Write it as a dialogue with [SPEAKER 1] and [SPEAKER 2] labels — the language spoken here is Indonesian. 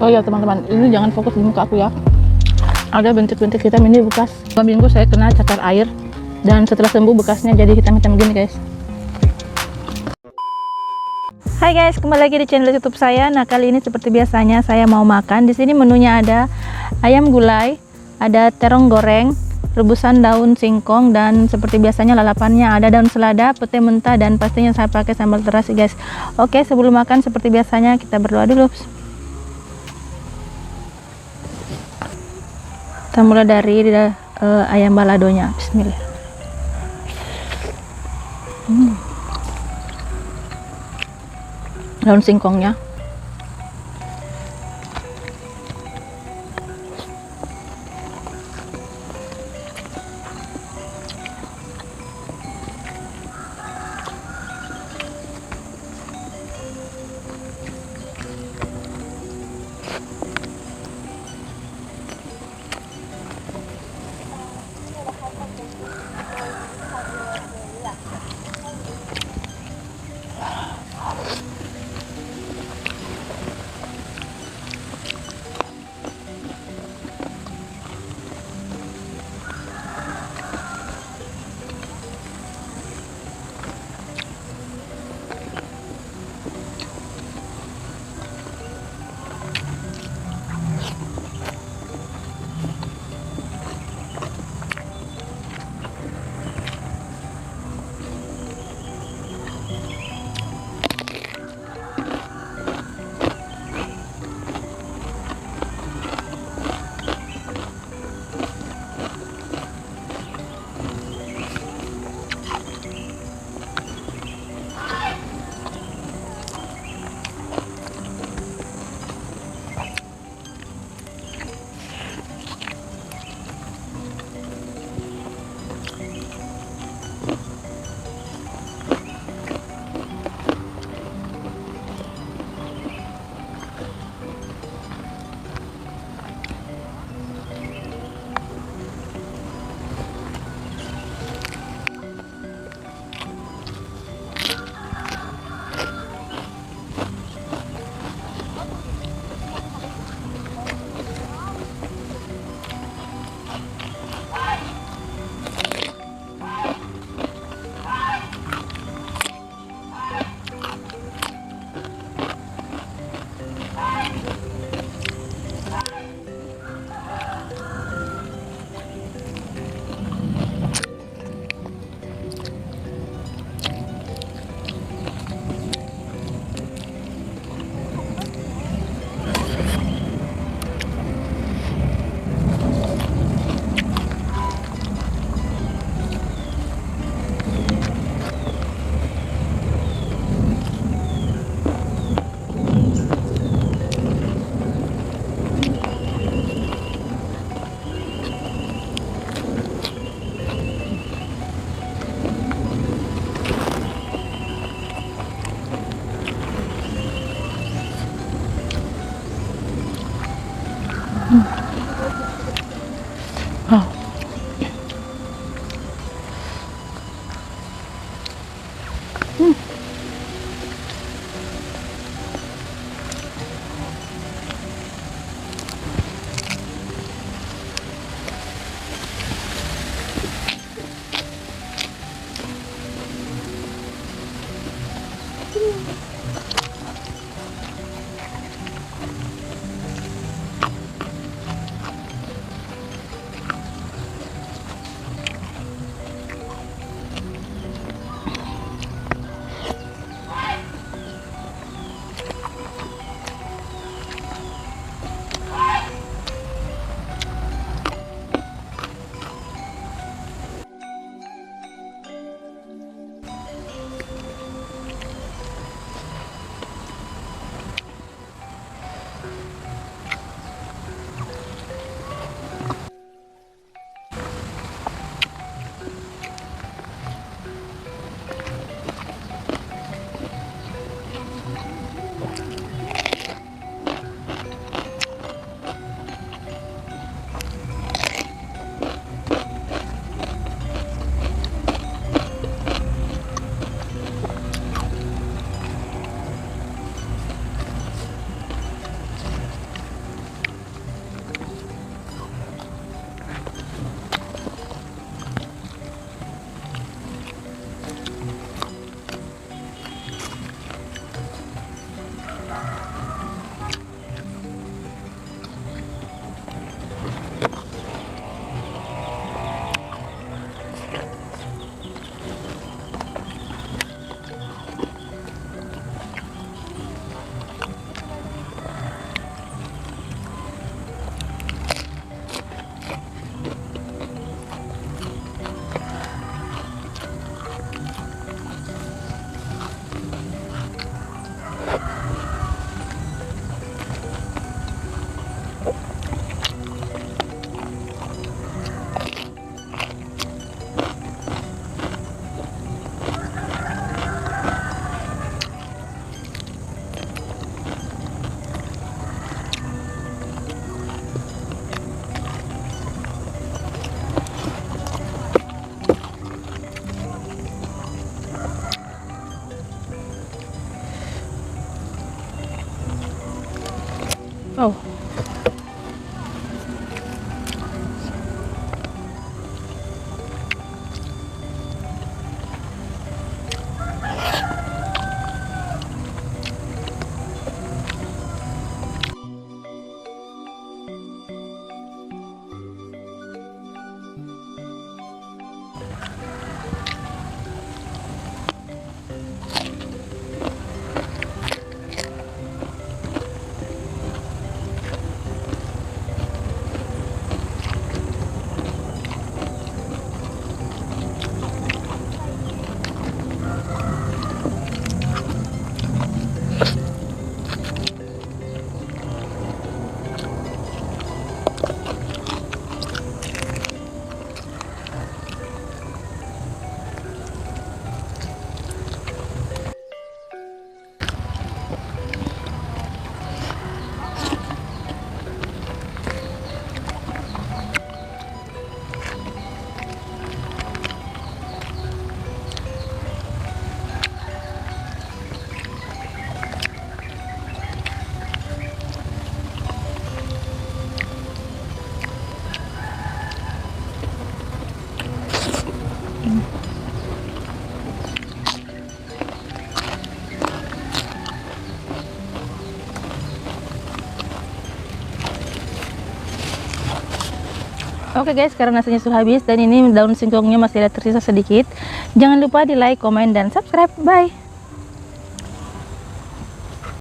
[SPEAKER 1] Oh ya teman-teman, ini jangan fokus di muka aku ya. Ada bintik-bintik hitam, ini bekas 2 minggu saya kena cacar air, dan setelah sembuh bekasnya jadi hitam-hitam gini guys. Hai guys, kembali lagi di channel YouTube saya. Nah, kali ini seperti biasanya saya mau makan. Di sini menunya ada ayam gulai, ada terong goreng, rebusan daun singkong, dan seperti biasanya lalapannya ada daun selada, pete mentah, dan pastinya saya pakai sambal terasi guys. Oke, sebelum makan seperti biasanya kita berdoa dulu. Kita mulai dari ayam baladonya. Bismillah. Daun singkongnya. daging. Oke guys, sekarang nasinya sudah habis dan ini daun singkongnya masih ada tersisa sedikit. Jangan lupa di like, komen, dan subscribe. Bye.